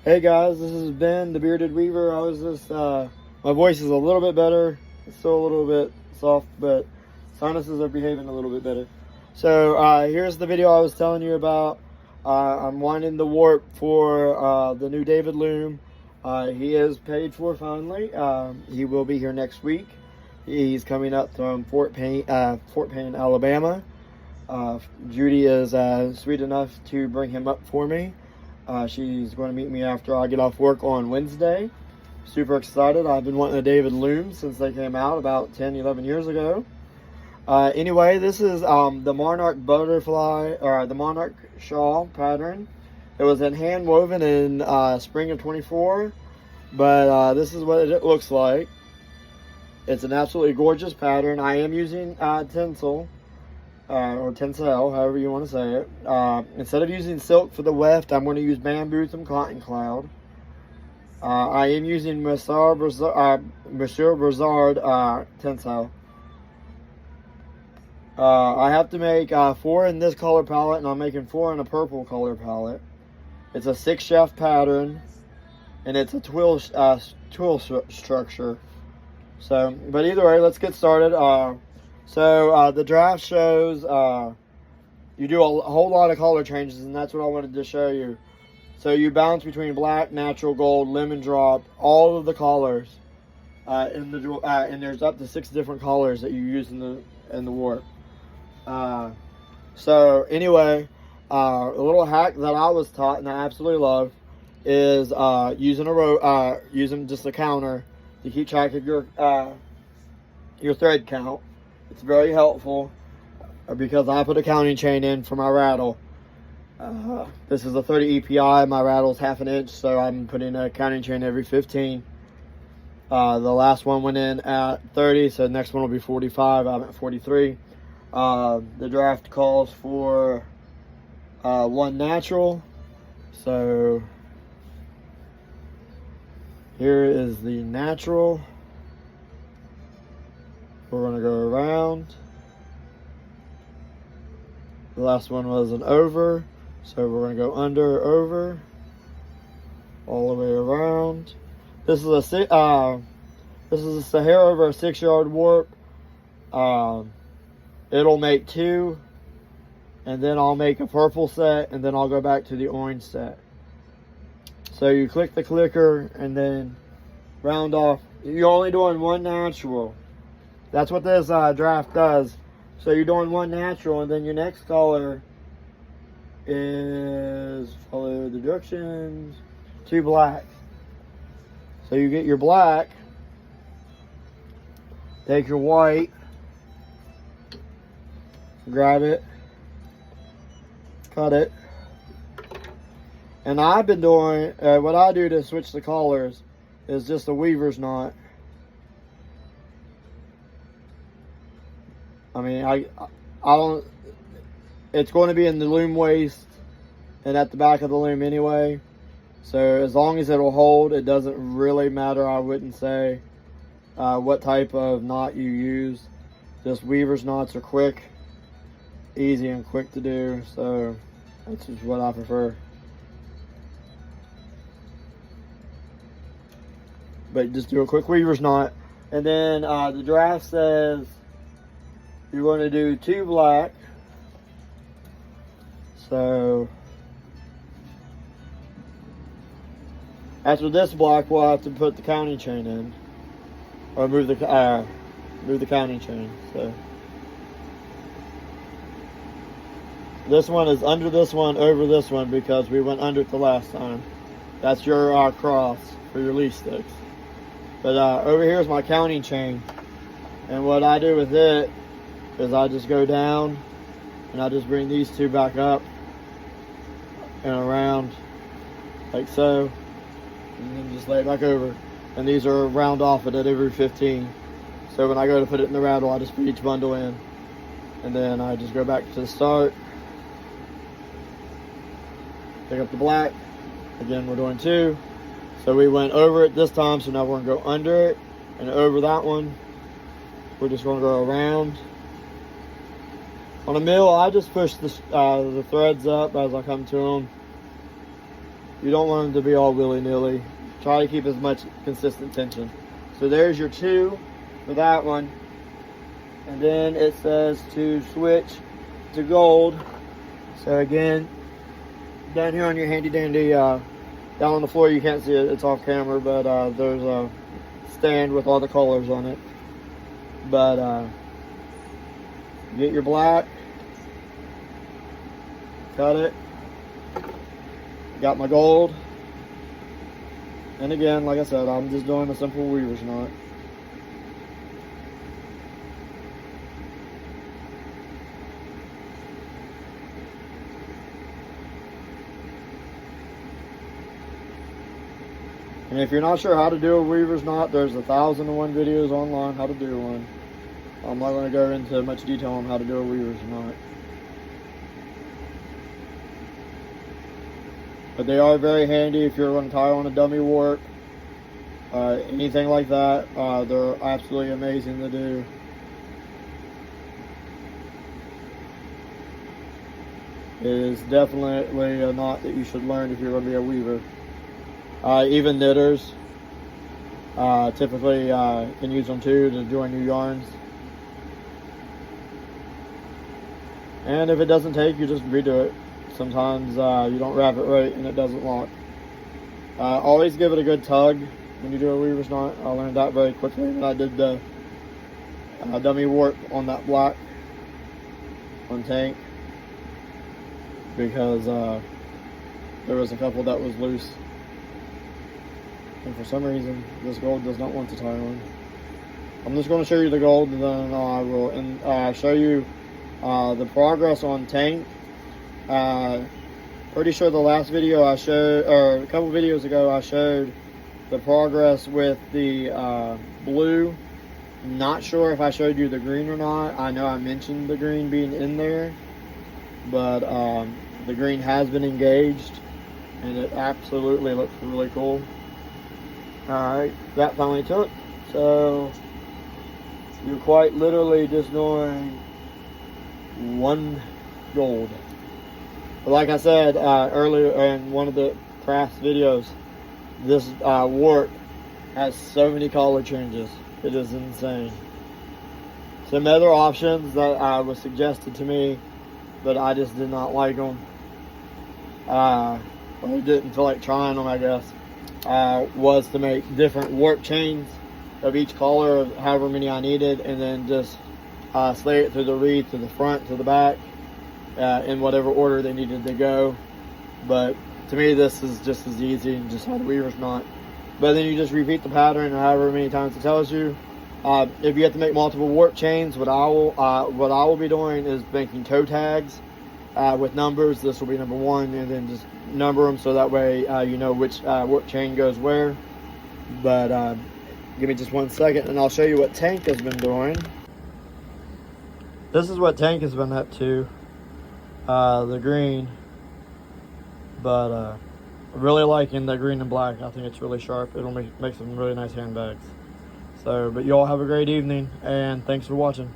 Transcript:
Hey guys, this is Ben, the Bearded Weaver. I was just, my voice is a little bit better. It's still a little bit soft, but sinuses are behaving a little bit better. So here's the video I was telling you about. I'm winding the warp for the new David loom. He is paid for finally. He will be here next week. He's coming up from Fort Payne, Alabama. Judy is sweet enough to bring him up for me. She's going to meet me after I get off work on Wednesday. Super excited. I've been wanting a David loom since they came out about 10, 11 years ago. Anyway, this is the monarch butterfly, or the monarch shawl pattern. It was hand woven in spring of 24, but this is what it looks like. It's an absolutely gorgeous pattern. I am using tinsel. Or tencel, however you want to say it. Instead of using silk for the weft, I'm going to use bamboo from Cotton Cloud. I am using Monsieur Brizard tencel. I have to make 4 in this color palette, and I'm making 4 in a purple color palette. It's a 6 shaft pattern, and it's a twill structure. So, but either way, let's get started. So the draft shows you do a whole lot of color changes, and that's what I wanted to show you. So you bounce between black, natural gold, lemon drop, all of the colors and there's up to 6 different colors that you use in the warp. So anyway, a little hack that I was taught and I absolutely love is using just a counter to keep track of your thread count. It's very helpful because I put a counting chain in for my rattle. This is a 30 EPI. My rattle's 1/2 inch, so I'm putting a counting chain every 15. The last one went in at 30, so the next one will be 45. I'm at 43. The draft calls for 1 natural. So here is the natural. We're going to go around. The last one was an over, so we're going to go under, over, all the way around. This is a Sahara over a 6-yard warp. It'll make 2, and then I'll make a purple set, and then I'll go back to the orange set. So you click the clicker and then round off. You're only doing 1 natural. That's what this draft does. So you're doing 1 natural, and then your next color is, follow the directions, 2 black. So you get your black, take your white, grab it, cut it. And I've been doing, what I do to switch the colors is just a weaver's knot. I mean, I don't, it's going to be in the loom waist and at the back of the loom anyway. So as long as it'll hold, it doesn't really matter, I wouldn't say, what type of knot you use. Just weaver's knots are quick, easy and quick to do. So that's just what I prefer. But just do a quick weaver's knot. And then the draft says, you're going to do 2 black. So after this block, we'll have to put the counting chain in, or move the counting chain. So this one is under this one, over this one, because we went under it the last time. That's your cross for your leaf sticks. But over here is my counting chain, and what I do with it is I just go down and I just bring these 2 back up and around like so, and then just lay it back over. And these are round off at every 15. So when I go to put it in the rattle, I just put each bundle in, and then I just go back to the start, pick up the black. Again, we're doing 2. So we went over it this time, so now we're going to go under it and over that one. We're just going to go around. On a mill, I just push the threads up as I come to them. You don't want them to be all willy-nilly. Try to keep as much consistent tension. So there's your 2 for that one. And then it says to switch to gold. So again, down here on your handy dandy, down on the floor, you can't see it, it's off camera, but there's a stand with all the colors on it. But get your black, cut it, got my gold, and again, like I said, I'm just doing a simple weaver's knot. And if you're not sure how to do a weaver's knot, there's 1,001 videos online how to do one. I'm not going to go into much detail on how to do a weaver's knot. But they are very handy if you're going to tie on a dummy warp, anything like that. They're absolutely amazing to do. It is definitely a knot that you should learn if you're going to be a weaver. Even knitters typically can use them too to join new yarns. And if it doesn't take, you just redo it. Sometimes you don't wrap it right and it doesn't lock. Always give it a good tug when you do a weaver's knot. I learned that very quickly when I did the dummy warp on that black on tank, because there was a couple that was loose. And for some reason, this gold does not want to tie on. I'm just going to show you the gold, and then I will show you the progress on tank. Pretty sure the last video I showed, or a couple videos ago, I showed the progress with the blue. Not sure if I showed you the green or not. I know I mentioned the green being in there, but the green has been engaged, and it absolutely looks really cool. Alright, that finally took. So you're quite literally just doing 1 gold. But like I said earlier in one of the crafts videos, this warp has so many color changes. It is insane. Some other options that was suggested to me, but I just did not like them. I didn't feel like trying them, I guess. Was to make different warp chains of each color, of however many I needed, and then just slay it through the wreath, to the front, to the back, in whatever order they needed to go. But to me, this is just as easy and just how the weaver's knot. But then you just repeat the pattern however many times it tells you. If you have to make multiple warp chains, what I will be doing is making toe tags with numbers. This will be number 1, and then just number them so that way you know which warp chain goes where. But give me just 1 second and I'll show you what Tank has been doing. This is what Tank has been up to, the green, but really liking the green and black. I think it's really sharp. It'll make some really nice handbags. So, but you all have a great evening, and thanks for watching.